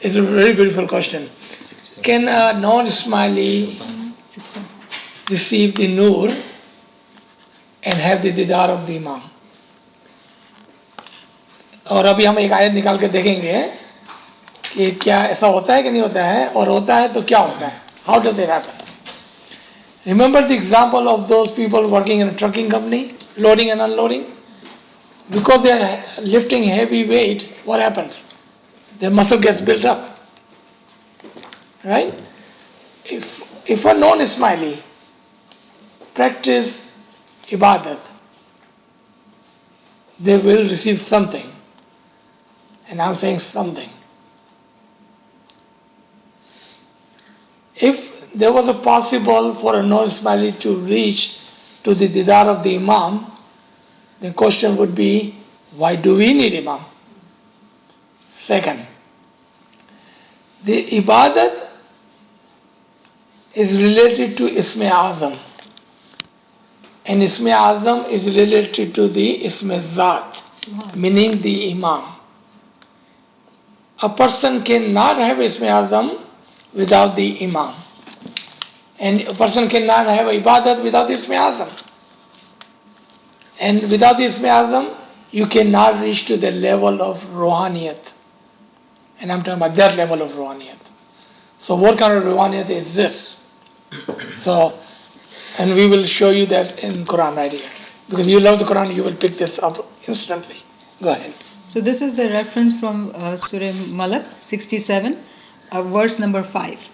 It's a very beautiful question. Can a non-Ismaili receive the Noor and have the Didar of the Imam? और अभी हम एक आयत निकाल के देखेंगे कि क्या ऐसा होता है कि नहीं होता है, और होता है तो क्या होता है. How does it happen? Remember the example of those people working in a trucking company, loading and unloading? Because they are lifting heavy weight, what happens? Their muscle gets built up. Right? If a non-Ismaili practice ibadat, they will receive something. And I'm saying something. If there was a possible for a non-Ismaili to reach to the didar of the Imam, the question would be, why do we need Imam? Second, the ibadat is related to Isme Azam, and Isme Azam is related to the Isme Zat, meaning the Imam. A person cannot have Isme Azam without the Imam, and a person cannot have ibadat without the Isme Azam. And without the Isme Azam, you cannot reach to the level of Ruhaniyat. And I'm talking about that level of Ruhaniyat. So what kind of Ruhaniyat is this? So, and we will show you that in Quran right here. Because you love the Quran, you will pick this up instantly. Go ahead. So this is the reference from Surah Malak 67, verse number 5.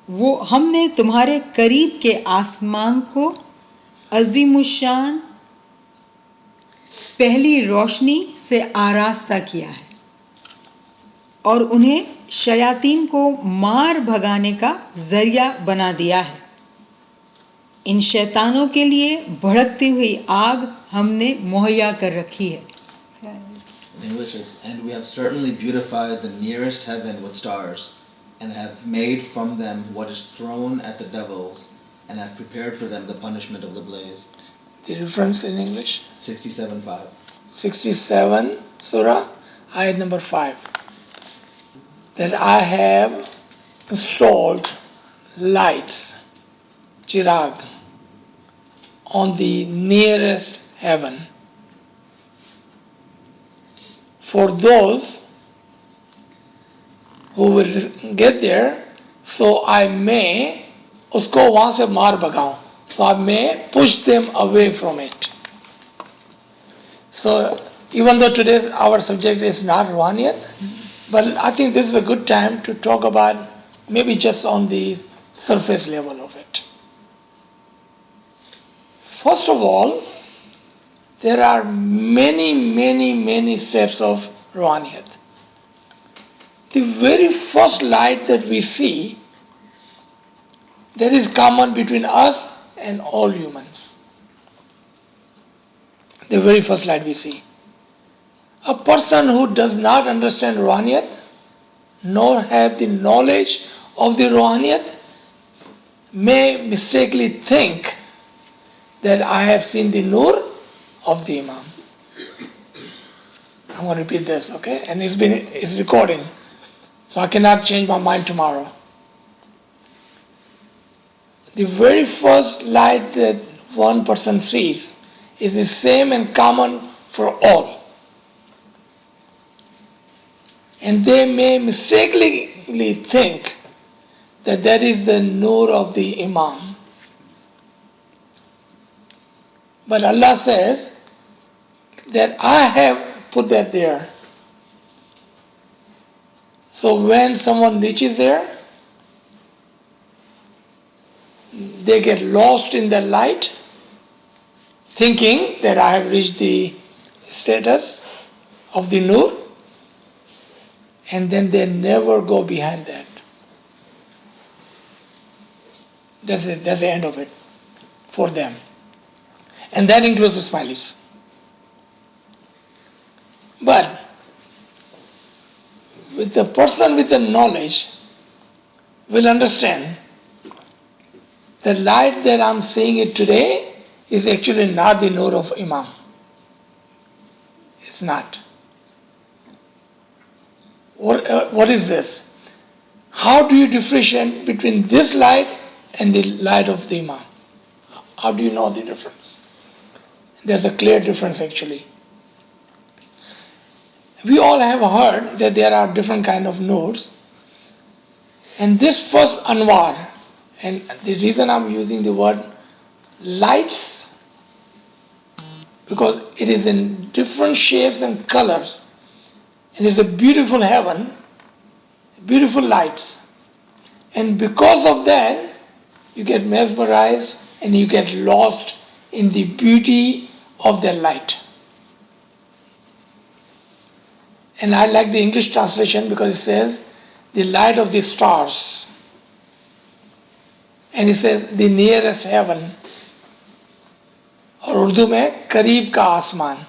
वो हमने तुम्हारे करीब के आसमान को अजीमुशान पहली रोशनी से आरास्ता किया है और उन्हें शयातीन को मार भगाने का जरिया बना दिया है. इन शैतानों के लिए भड़कती हुई आग हमने मुहैया कर रखी है. English is, and we have certainly beautified the nearest heaven with stars, and have made from them what is thrown at the devils, and have prepared for them the punishment of the blaze. The reference in English? 67:5. 67 Surah, ayat number 5. That I have installed lights, chirag, on the nearest heaven for those who will get there, so I may usko wahan se maar bhagaun, so I may push them away from it. So even though today's our subject is not Ruhaniyat, but I think this is a good time to talk about maybe just on the surface level of it. First of all, there are many steps of Ruhaniyat. The very first light that we see, that is common between us and all humans. The very first light we see. A person who does not understand Ruhaniyat, nor have the knowledge of the Ruhaniyat, may mistakenly think that I have seen the Nur of the Imam. I'm going to repeat this, okay? And it's recording, so I cannot change my mind tomorrow. The very first light that one person sees is the same and common for all. And they may mistakenly think that that is the Nur of the Imam. But Allah says that I have put that there. So when someone reaches there, they get lost in the light, thinking that I have reached the status of the Nur, and then they never go behind that. That's it. That's the end of it for them. And that includes the Ismailis. But with the person with the knowledge will understand the light that I'm seeing it today is actually not the Nur of Imam. It's not. What is this? How do you differentiate between this light and the light of the Imam? How do you know the difference? There's a clear difference actually. We all have heard that there are different kind of nodes, and this first Anwar, and the reason I'm using the word lights, because it is in different shapes and colors, and it's a beautiful heaven, beautiful lights, and because of that you get mesmerized and you get lost in the beauty of their light. And I like the English translation because it says the light of the stars, and it says the nearest heaven, और उर्दू में करीब का आसमान,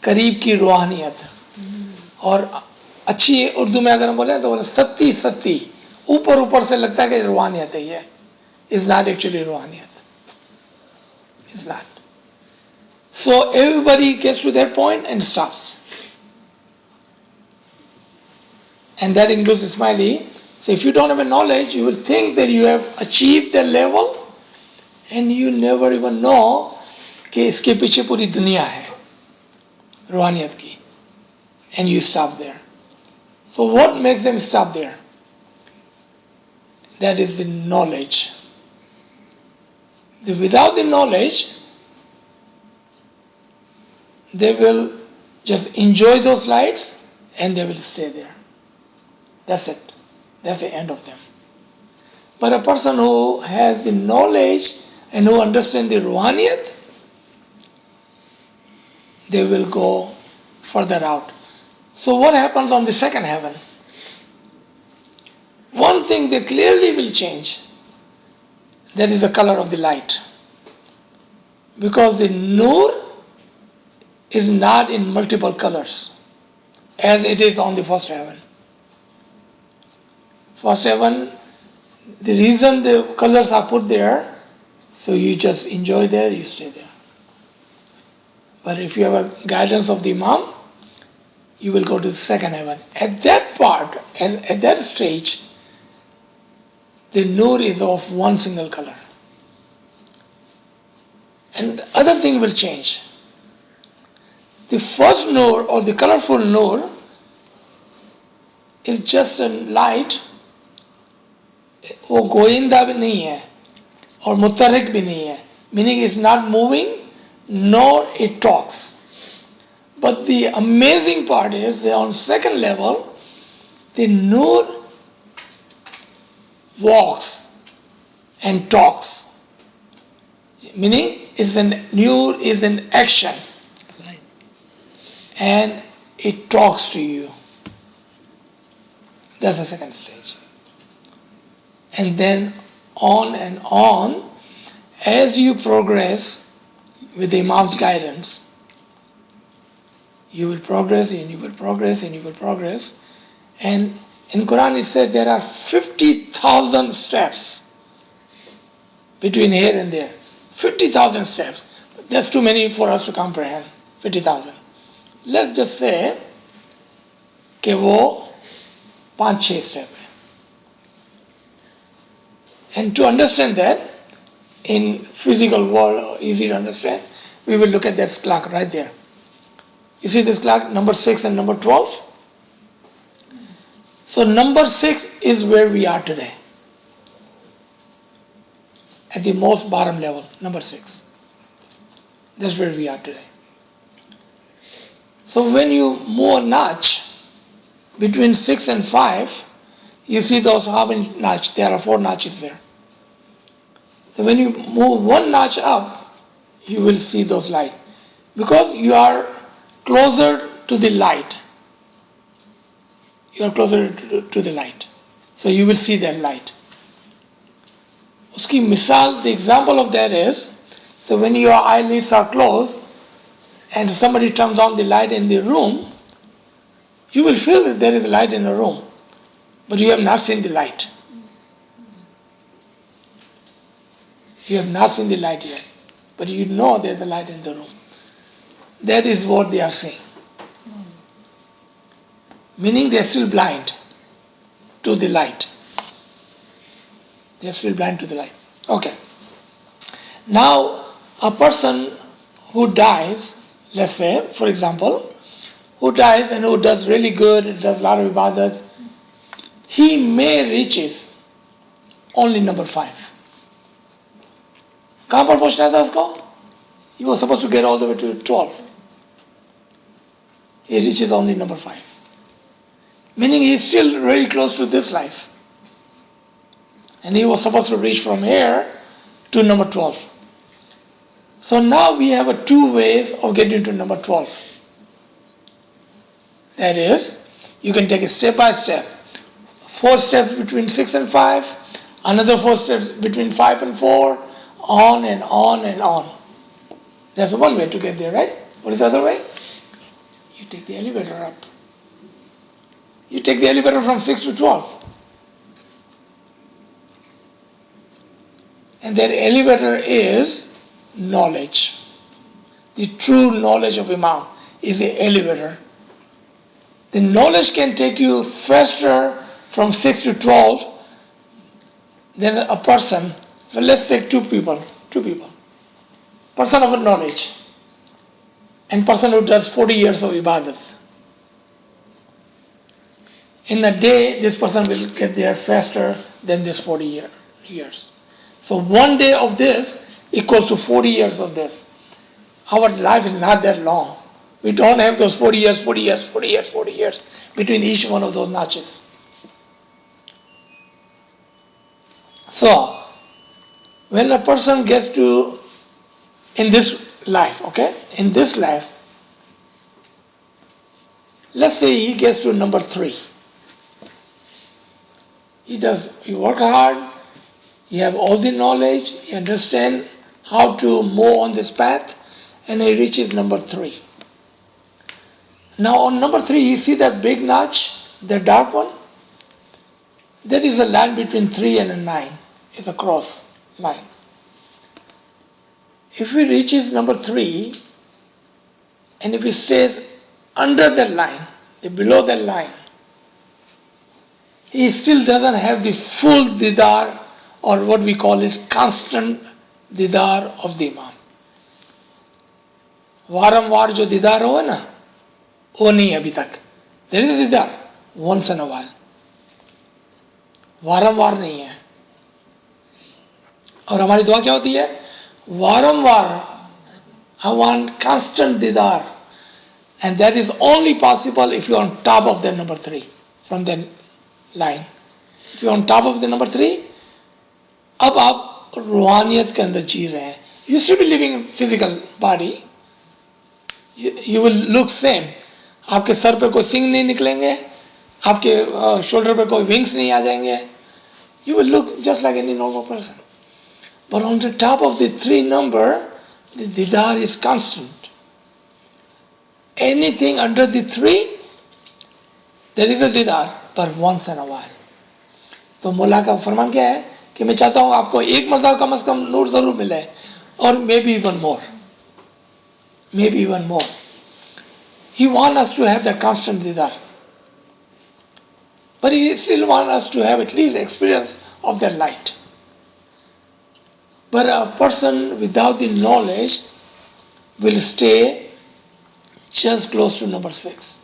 करीब की रूहानियत, और अच्छी उर्दू में अगर हम बोले तो बोले सत्ती सत्ती, ऊपर ऊपर से लगता है कि रूहानियत है, ये is not actually रूहानियत, it's not. So everybody gets to their point and stops. And that includes Ismaili. So if you don't have a knowledge, you will think that you have achieved that level, and you never even know कि इसके पीछे पूरी दुनिया है रूहानियत की, and you stop there. So what makes them stop there? That is the knowledge. Without the knowledge, they will just enjoy those lights and they will stay there. That's it. That's the end of them. But a person who has the knowledge and who understands the Ruhaniyat, they will go further out. So what happens on the second heaven? One thing they clearly will change. That is the color of the light. Because the Nur is not in multiple colors as it is on the first heaven. First heaven, the reason the colors are put there, so you just enjoy there, you stay there. But if you have a guidance of the Imam, you will go to the second heaven. At that part, and at that stage, the Nur is of one single color. And the other thing will change. The first Nur or the colorful Nur is just a light, वो गोइंदा भी नहीं है और मुतहरिक भी नहीं है, meaning it's not moving nor it talks. But the amazing part is that on second level, the Nur walks and talks, meaning Nur is in action and it talks to you. That's the second stage. And then on and on, as you progress with the Imam's guidance, you will progress and you will progress and you will progress. And in Quran it said there are 50,000 steps between here and there. 50,000 steps. That's too many for us to comprehend. 50,000. Let's just say कि वो 5-6 step है. And to understand that, in physical world, easy to understand, we will look at that clock right there. You see this clock, number 6 and number 12? So number 6 is where we are today. At the most bottom level, number 6. That's where we are today. So when you move a notch between 6 and 5, you see those how many notches? There are 4 notches there. So when you move one notch up, you will see those lights. Because you are closer to the light. You are closer to the light. So you will see that light. Uski misal, the example of that is, so when your eyelids are closed and somebody turns on the light in the room, you will feel that there is a light in the room, but you have not seen the light. You have not seen the light yet, but you know there's a light in the room. That is what they are saying. meaning they are still blind to the light. They are still blind to the light. Okay. Now, a person who dies, let's say, for example, who dies and who does really good, does a lot of ibadat, he may reaches only number 5. कहाँ पर पहुँचना था उसको? He was supposed to get all the way to 12. He reaches only number 5. Meaning he is still very close to this life. And he was supposed to reach from here to number 12. So now we have 2 ways of getting to number 12. That is, you can take it step by step. 4 steps between 6 and 5, another 4 steps between 5 and 4, on and on and on. That's one way to get there, right? What is the other way? You take the elevator up. You take the elevator from 6 to 12. And that elevator is knowledge. The true knowledge of Imam is the elevator. The knowledge can take you faster from 6 to 12 than a person. So let's take two people. Person of knowledge and person who does 40 years of ibadat. In a day, this person will get there faster than this 40 years. So one day of this equals to 40 years of this. Our life is not that long. We don't have those 40 years between each one of those notches. So, when a person gets to, in this life, okay, in this life, let's say he gets to number 3. He work hard, he have all the knowledge, he understand how to move on this path, and he reaches number 3. Now on number 3, you see that big notch, the dark one? That is a line between 3 and a 9. It's a cross line. If he reaches number 3, and if he stays under that line, below that line, he still doesn't have the full didar, or what we call it, constant didar of the Imam. वारंवार जो दीदार हो ना, वो नहीं है अभी तक. There is a didar once in a while. वारंवार नहीं है. और हमारी दुआ क्या होती है? वारंवार. I want constant didar, and that is only possible if you are on top of the number 3 from the line. If you are on top of the number 3, अब आप रूहानियत के अंदर जी रहे हैं. You should be living in physical body. You will look same. आपके sir पे कोई सिंग नहीं निकलेंगे, आपके शोल्डर पे कोई विंग्स नहीं आ जाएंगे. You will look just like any normal person. But on the top of the 3 number, the didar is constant. Anything under the 3, there is a didar, but once in a while. तो मौला का फरमान क्या है कि मैं चाहता हूँ आपको एक मरतबा कम से कम नूर जरूर मिले, और maybe even more. Maybe even more. He wants us to have that constant didar. But he still wants us to have at least experience of that light. But a person without the knowledge will stay just close to number 6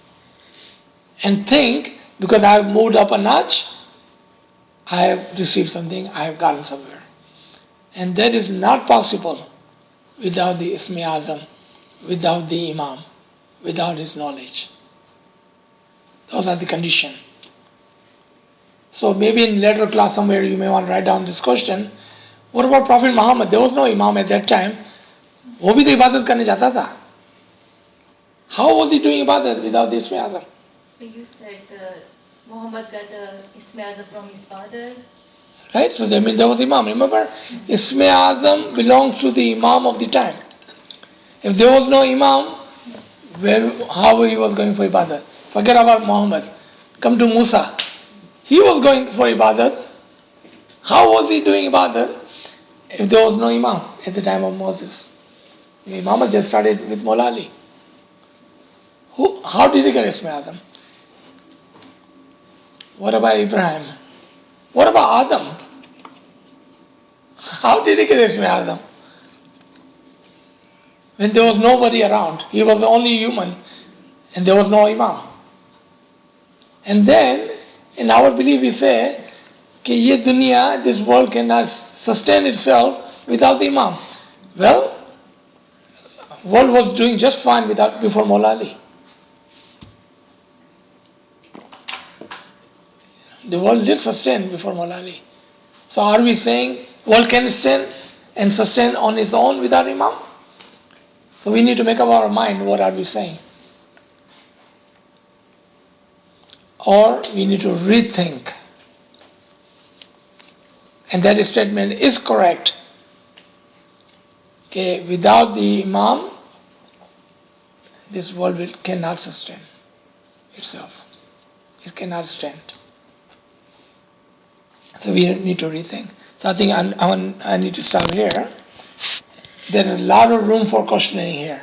and think, because I have moved up a notch, I have received something, I have gotten somewhere. And that is not possible without the Ismi Azam, without the Imam, without his knowledge. Those are the conditions. So maybe in later class somewhere you may want to write down this question. What about Prophet Muhammad? There was no Imam at that time. वो भी तो इबादत करने जाता था. How was he doing ibadat without the Ismi Azam? You said Muhammad got the Ismi Azam from his father. Right? So that means there was Imam. Remember, Ismi Azam belongs to the Imam of the time. If there was no Imam, how he was going for ibadat? Forget about Muhammad. Come to Musa. He was going for ibadat. How was he doing ibadat if there was no Imam at the time of Moses? The Imam just started with Maula Ali. How did he get Ismi Azam? What about Abraham? What about Adam? How did he get Ismail Adam? When there was nobody around, he was the only human, and there was no Imam. And then, in our belief, we say, कि ये दुनिया, this world cannot sustain itself without the Imam. Well, world was doing just fine before Maula Ali. The world did sustain before Maula Ali. So are we saying world can stand and sustain on its own without Imam? So we need to make up our mind, what are we saying? Or we need to rethink. And that statement is correct. Okay, without the Imam, this world cannot sustain itself. It cannot stand. So we need to rethink. So I think I need to stop here. There is a lot of room for questioning here.